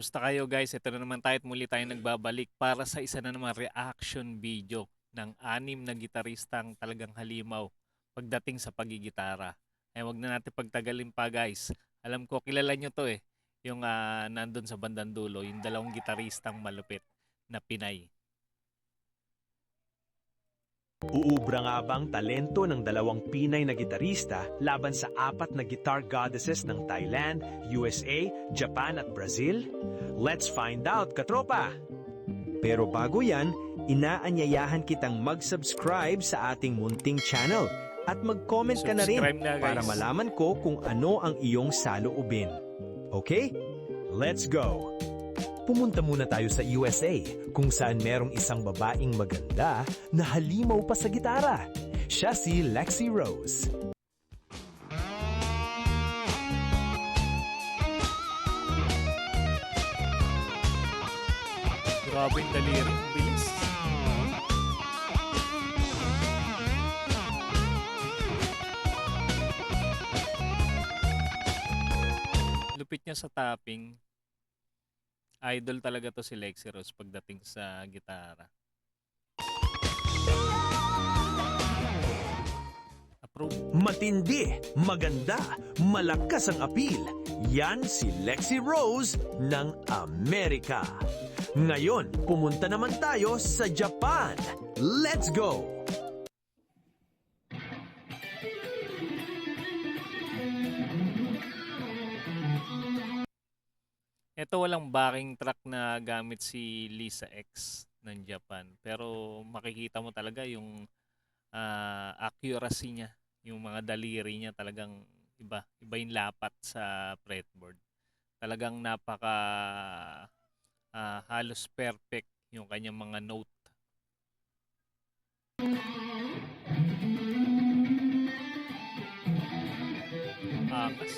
Kumusta kayo guys? Ito na naman tayo at muli tayo nagbabalik para sa isa na naman reaction video ng anim na gitaristang talagang halimaw pagdating sa pagigitara. Eh wag na natin pagtagalin pa guys. Alam ko kilala nyo to eh. Yung nandun sa bandang dulo, yung dalawang gitaristang malupit na Pinay. Uubra nga ba ang talento ng dalawang Pinay na gitarista laban sa apat na guitar goddesses ng Thailand, USA, Japan at Brazil? Let's find out, katropa! Pero bago yan, inaanyayahan kitang mag-subscribe sa ating munting channel at mag-comment ka na rin Subscribe na, guys. para malaman ko kung ano ang iyong saloobin. Okay? Let's go! Pumunta muna tayo sa USA kung saan merong isang babaeng maganda na halimaw pa sa gitara. Siya si Lexi Rose. Grabe yung daliri. Ang bilis. Lupit niya sa tapping. Idol talaga to si Lexi Rose pagdating sa gitara. Approve. Matindi, maganda, malakas ang appeal. Yan si Lexi Rose ng Amerika. Ngayon, pumunta naman tayo sa Japan. Let's go! Ito walang backing track na gamit si Lisa X ng Japan. Pero makikita mo talaga yung accuracy niya. Yung mga daliri niya talagang iba. Iba yung lapat sa fretboard. Talagang napaka halos perfect yung kanyang mga note. Angas.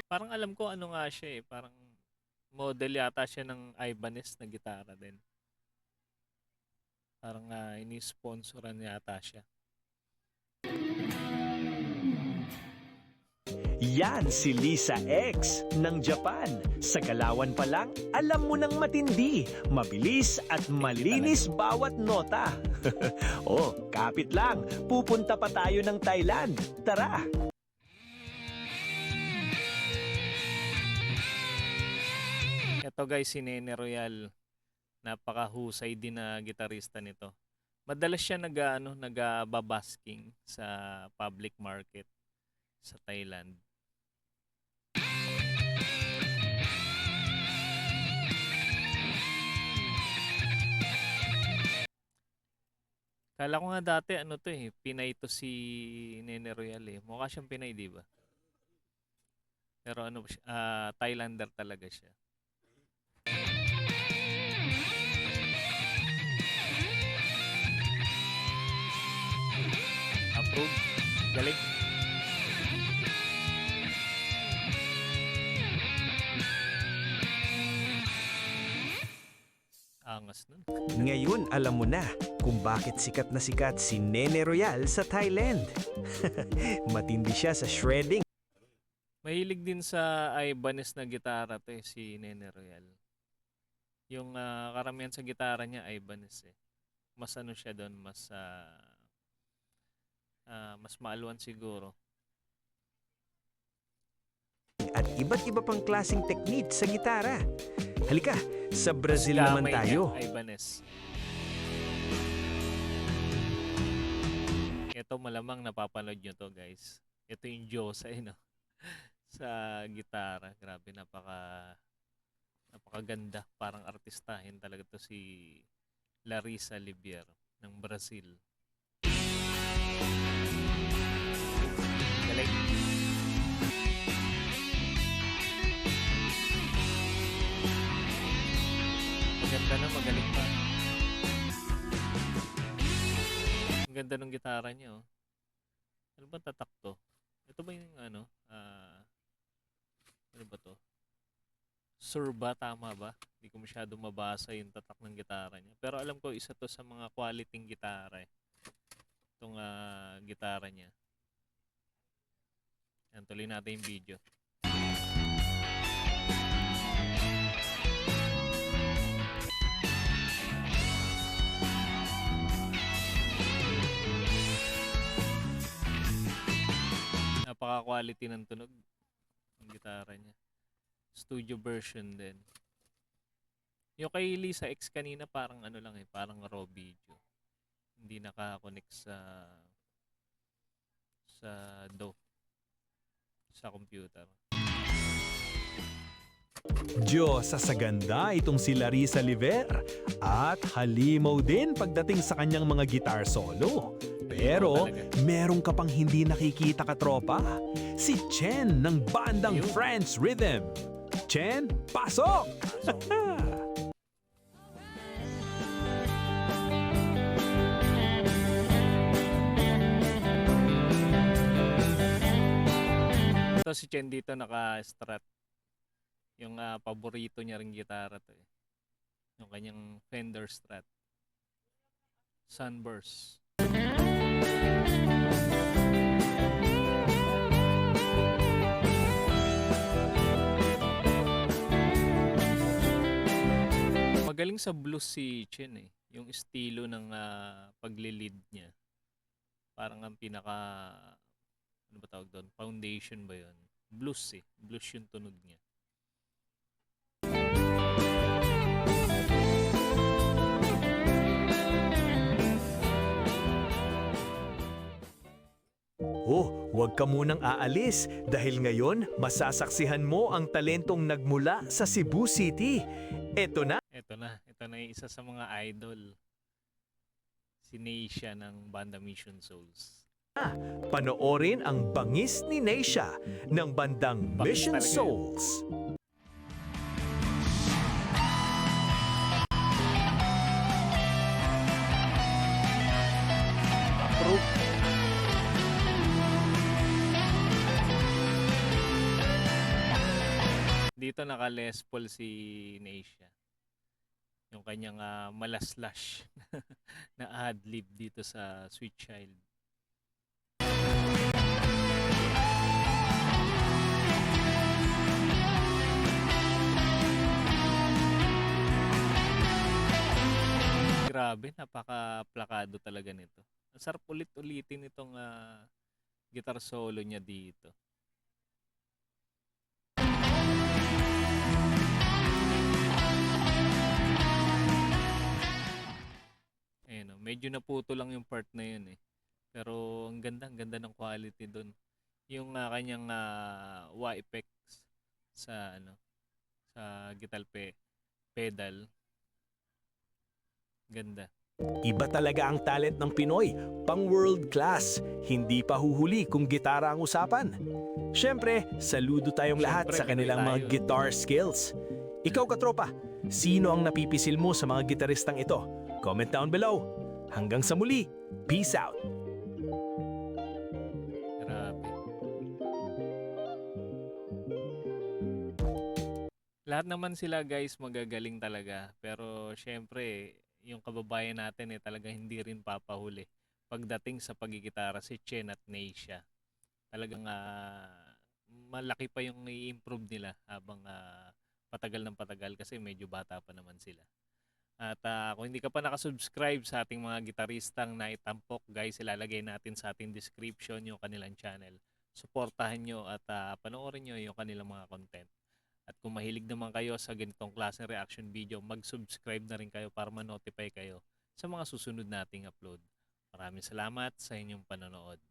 Parang alam ko ano nga siya eh. Parang model yata siya ng Ibanez na gitara din. Parang ini-sponsoran yata siya. Yan si Lisa X ng Japan. Sa galawan pa lang, alam mo nang matindi, mabilis at malinis bawat nota. Oh, kapit lang. Pupunta pa tayo ng Thailand. Tara! Ito guys, si Nene Royal. Napakahusay din na gitarista nito. Madalas siya nag-babasking sa public market sa Thailand. Kala ko nga dati ano to eh, Pinay to si Nene Royal eh. Mukha siyang Pinay, di ba? Pero ano siya, Thailander talaga siya. Approve. Galing. Angas nun. Ngayon alam mo na kung bakit sikat na sikat si Nene Royal sa Thailand. Matindi siya sa shredding. Mahilig din sa Ibanez na gitara to eh, si Nene Royal. Yung karamihan sa gitara niya Ibanez eh. Mas ano siya doon, mas maaluan siguro. At iba't iba pang klaseng technique sa gitara. Halika, sa Brazil Mas naman gamay tayo. niya, Ibanez. Ito malamang napapanood nyo to guys. Ito yung Diyosa eh, no? Sa gitara. Grabe, napakaganda. Parang artistahin talaga to si Larissa Libier ng Brazil. Galing. Maganda na, magaling pa. Ang ganda ng gitara niya, oh. Ano ba tatak to? Ito ba yung ano? Ano ba to? Surba, tama ba? Hindi ko masyado mabasa yung tatak ng gitara niya. Pero alam ko isa to sa mga quality gitara eh. Itong gitara niya. Yan, tuloy natin yung video. Napaka-quality ng tunog ng gitara niya. Studio version din. Yung kay Lisa X kanina parang ano lang parang raw video. Hindi naka-connect sa DAW sa computer. Diyos sa saganda itong si Larissa Liver at halimaw din pagdating sa kanyang mga guitar solo. Pero meron ka pang hindi nakikita katropa, si Chen ng bandang Ayun. France Rhythm. Chen, pasok! Ito si Chen dito naka-strat. Yung paborito niya ring gitara to eh. Yung kanyang Fender Strat. Sunburst. Magaling sa blues si Chen eh. Yung estilo ng pagli-lead niya. Parang ang pinaka ano ba tawag doon? Foundation ba 'yon? Blues eh. Blues yung tunog niya. Oh, huwag ka munang aalis dahil ngayon masasaksihan mo ang talentong nagmula sa Cebu City. Eto na. Ito na yung isa sa mga idol. Si Neisha ng banda Mission Souls. Panoorin ang bangis ni Neisha ng bandang Bangis Mission talaga yun. Souls. Approve. Dito naka Les Paul si Neisha. Yung kanyang malaslash na ad-lib dito sa Sweet Child. Grabe, napaka-plakado talaga nito. Ang sarap ulit-ulitin itong guitar solo niya dito. Ayun, medyo naputo lang yung part na yun eh. Pero ang ganda ng quality doon. Yung kanyang wah effects sa sa guitar pedal. Ganda. Iba talaga ang talent ng Pinoy, pang world class. Hindi pa huhuli kung gitara ang usapan. Siyempre, saludo tayong lahat Siyempre, sa kanilang Pinoy mga tayo. guitar skills. Ikaw katropa, sino ang napipisil mo sa mga gitaristang ito? Comment down below. Hanggang sa muli, peace out! Grabe. Lahat naman sila guys magagaling talaga. Pero syempre, yung kababayan natin talaga hindi rin papahuli. Pagdating sa pagigitara si Chen at Neisha. Talagang malaki pa yung i-improve nila habang patagal ng patagal kasi medyo bata pa naman sila. At kung hindi ka pa nakasubscribe sa ating mga gitaristang naitampok, guys, ilalagay natin sa ating description yung kanilang channel. Suportahan nyo at panoorin nyo yung kanilang mga content. At kung mahilig naman kayo sa ganitong klaseng reaction video, mag-subscribe na rin kayo para ma-notify kayo sa mga susunod nating upload. Maraming salamat sa inyong panonood.